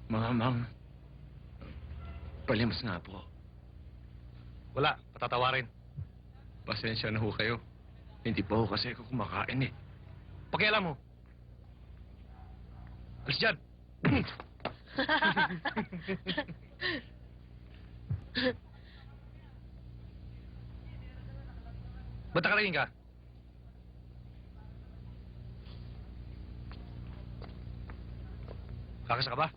Mga mang, palimas nga po. Wala, patatawarin. Pasensya na ho kayo. Hindi po ho kasi ako kumakain eh. Pakialam mo. Alis dyan. Ba't nakalagin ka? Kakasa ka ba?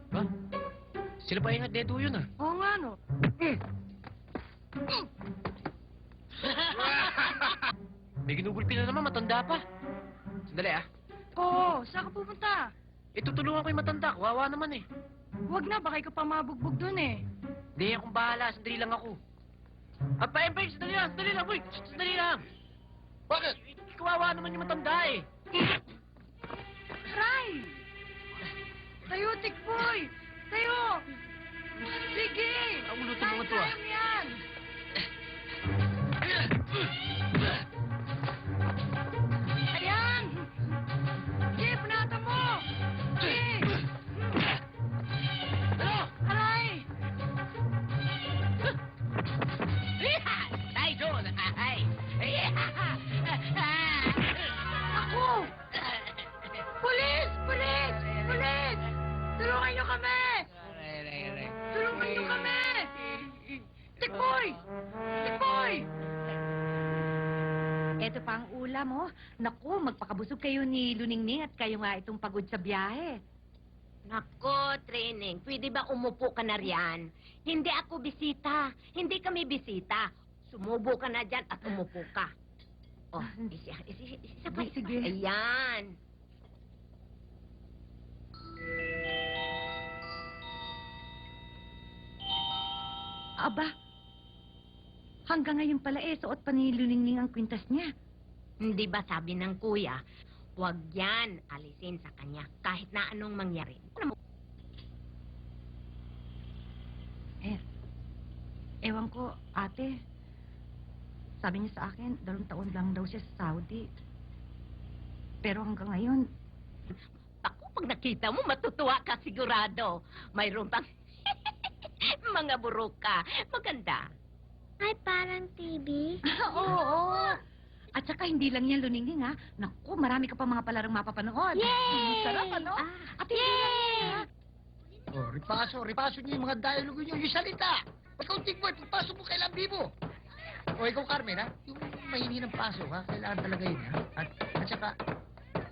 Ba? Sila pa yung dedo yun, ah. Oo nga, no? May ginugulpi na naman, matanda pa. Sandali, ah. Oo, saan ka pupunta? Itutulungan ko yung matanda. Kawawa naman, eh. Huwag na, baka ikaw pa mabugbog dun eh. Hindi, akong bahala. Sandali lang ako. At pa-empay, sandali lang, boy. Sandali lang. Bakit? Kawawa naman yung matanda, eh. Ray! Tayo, tikboy! Tayo! Sige! Ang ulo itong mga to, ah. Kaya mo yan! Ayan! Sige, panata mo! Sige! Ano? Aray! Ay, John! Ay! Ako! Pulis! Pulis! Pulis! Tulungan niyo kami! Tulungan niyo kami! Tikboy! Tikboy! Eto pa ang ulam, oh. Naku, magpakabusog kayo ni Luningning at kayo nga itong pagod sa biyahe. Nako, training. Pwede ba umupo ka na riyan? Hindi ako bisita. Hindi kami bisita. Sumubo ka na dyan at umupo ka. Oh, isa pa. Sige. Ayan. Aba, hanggang ngayon pala suot pa ni Luningning ang kwintas niya. Hindi ba sabi ng kuya, huwag yan alisin sa kanya kahit na anong mangyari. Ewan ko, ate. Sabi niya sa akin, 2 taon lang daw siya sa Saudi. Pero hanggang ngayon, Ako, pag nakita mo, matutuwa ka sigurado. Mayroon pang mga buruka. Maganda. Ay, parang TV. oo. At saka hindi lang yan Luningning, ha. Naku, marami ka pa mga palarong mapapanood. Yay! Sarap, ano? Ah, At hindi lang yan, ha. Oh, ripaso niyo yung mga dialogue niyo, yung salita. Ikaw, Tigboy, pagpasok mo kailangan bibo. O ikaw, Carmen, ha? Yung mahingi ng pasok, ha? Kailangan talaga yun, ha? At saka,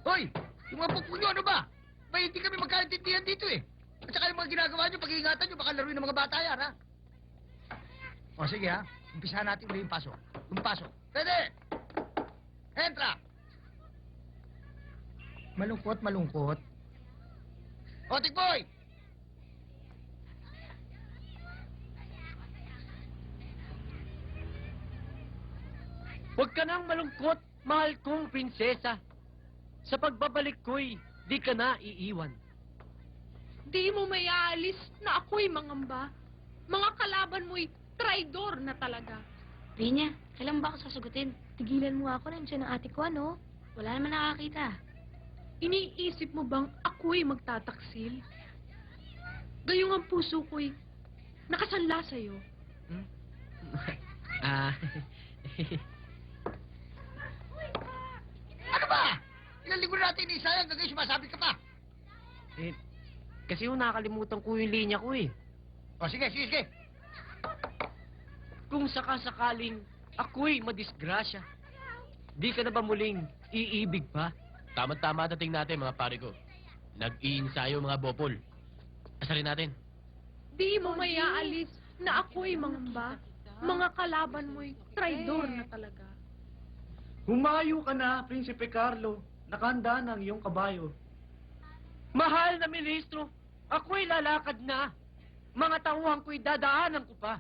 hoy! Yung mga pukpo nyo, ano ba? May hindi kami magkaintindihan dito, eh. At saka yung mga ginagawa nyo, pag-iingatan nyo, baka laruin ng mga bata yan, ha? O, sige, ha? Umpisahan natin ulit yung pasok. Yung pasok. Pwede! Entra! Malungkot, malungkot. O, Tigboy! Huwag ka nang malungkot, mahal kong prinsesa. Sa pagbabalik ko'y di ka na iiwan. Di mo mayaalis na ako'y mangamba. Mga kalaban mo'y traidor na talaga. Rinya, kailan ba ako sasagutin? Tigilan mo ako, nandiyan ang ate ko, ano? Wala naman nakakita. Iniisip mo bang ako'y magtataksil? Gayong ang puso ko'y nakasanla sa'yo. Ano ba? Ilang linggo natin inisayang, hanggang sumasabi ka pa. Kasi yung nakalimutan ko yung linya ko, eh. O, sige, sige, sige. Kung sakasakaling ako'y madisgrasya, di ka na ba muling iibig pa? Tama-tama dating natin, mga pare ko. Nag-iinsayo mga bopol. Asalin natin. Di mo mayaalis na ako'y mangamba. Mga kalaban mo'y traidor na talaga. Humayo ka na, Prinsipe Carlo. Nakahanda na ang iyong kabayo. Mahal na ministro, ako'y lalakad na. Mga tauhan ko'y dadaanan ko pa.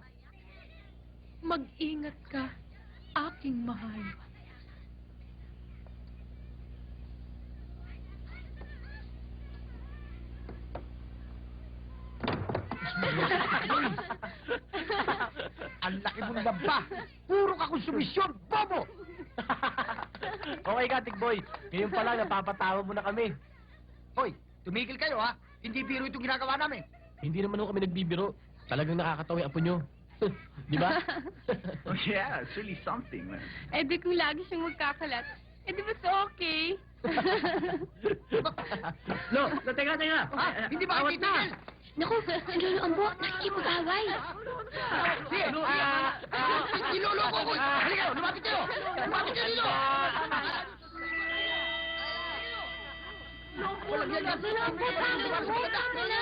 Mag-ingat ka, aking mahal. Ang laki mo naman ba? Puro ka konsumisyon, bobo! Okay ka, Tikboy. Ngayon pa lang, napapatawa mo na kami. Hoy, tumigil kayo ha. Hindi biro itong ginagawa namin. Hindi naman ho kami nagbibiro. Talagang nakakatawa yung apo nyo. Di ba? Oh yeah, it's really something, man. Eh di kung lagi siyang magkakalat, eh di ba it's okay? Teka. Ha? Hindi ba Awat na. kitigil? Naku, ang lolo Ambo, nakikipag-away. Sige, niloloko ko. Halika kayo, lumapit kayo. Lumapit kayo dito. Walang yan. Lolo Ambo, tama na.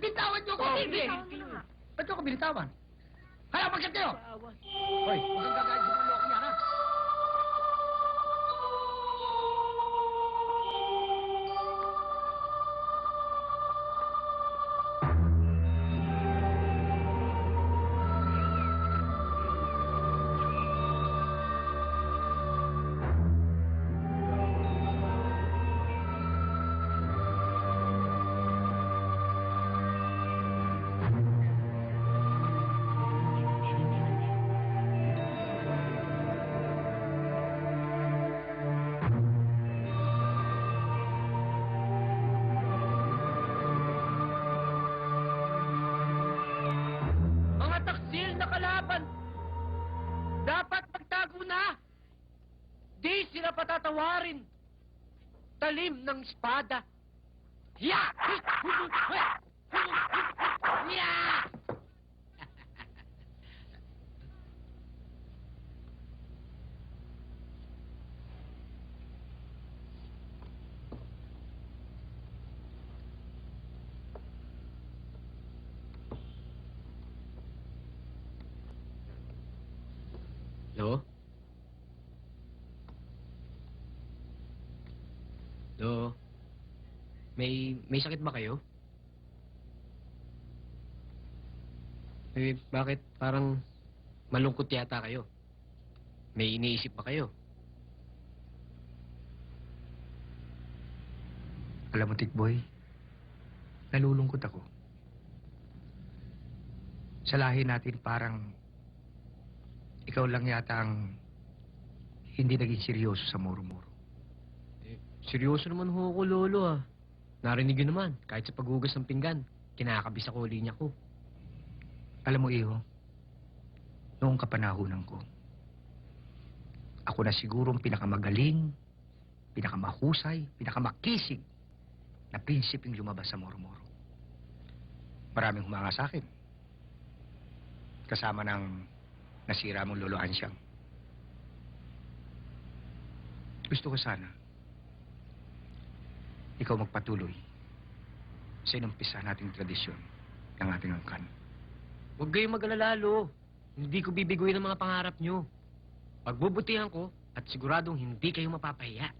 Bitawan niyo ko. Sige. Ba't niyo ko binitawan? Kaya pagkat kayo. Hoy, huwag kang gagawin sa mga loko niya, ha? Mga taksil na kalaban, dapat magtago na. Di sila patatawarin. Talim ng espada. Ya! Ya! Lo? Lo? May sakit ba kayo? Eh, bakit parang malungkot yata kayo? May iniisip pa kayo? Alam mo, Tikboy, nalulungkot ako. Sa lahi natin parang ikaw lang yata ang hindi naging seryoso sa muro-muro. Seryoso naman ho ako, Lolo, ah. Narinig yun naman, kahit sa paghugas ng pinggan, kinakabisa ko linya ko. Alam mo, Iho, noong kapanahunan ko, ako na sigurong pinakamagaling, pinakamahusay, pinakamakisig na prinsipeng lumabas sa muro-muro. Maraming humanga sa akin. Kasama ng nasira mong Lolo Ansyang. Gusto ko sana ikaw magpatuloy sa inumpisa nating tradisyon ng ating angkan. Huwag kayong mag-alala, Lo. Hindi ko bibiguin ang mga pangarap nyo. Pagbubutihan ko at siguradong hindi kayo mapapahiya.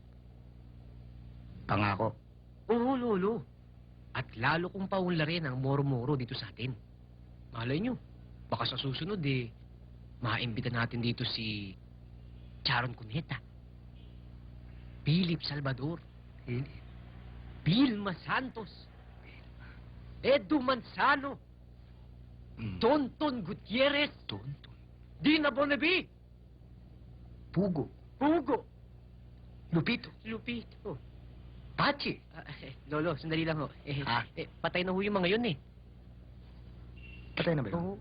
Pangako. Oo, Lolo. At lalo kong paunlarin ang moro-moro dito sa atin. Malay nyo, baka sa susunod maimbita natin dito si Charon Cuneta, Philip Salvador, Vilma Santos, Edu Manzano, Tonton Gutierrez, Dina Bonavi, Pugo, Lupito, Pachi. Lolo, sandali lang ho. Ha? Patay na ho yung mga yun eh. Patay na ba yun? Oo.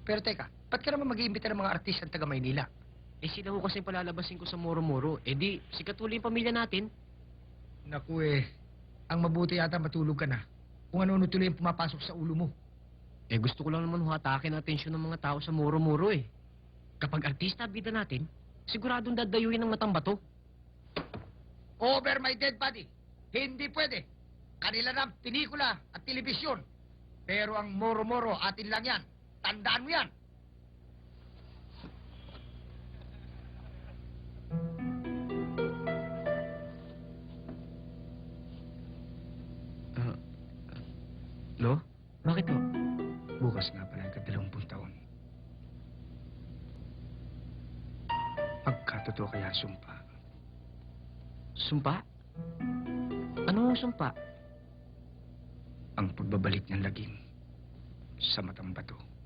Pero teka, ba't ka naman mag-iimbita ng mga artista taga Maynila? Sila ho kasi palalabasin ko sa moro-moro. Di, sikat uli yung pamilya natin. Naku ang mabuti yata matulog ka na. Kung ano tuloy yung pumapasok sa ulo mo. Gusto ko lang naman hatakin ang atensyon ng mga tao sa moro-moro eh. Kapag artista bida natin, siguradong dadayuin ng matang bato. Over my dead body. Hindi pwede. Kanila na ang pelikula at telebisyon. Pero ang moro-moro atin lang yan. Tandaan mo yan. Lo? Bakit ho? Bukas nga pala ang ka-20 taon. Pagkatotoo kaya sumpa. Sumpa? Ano sumpa? Ang pagbabalik ng lagim sa matang bato.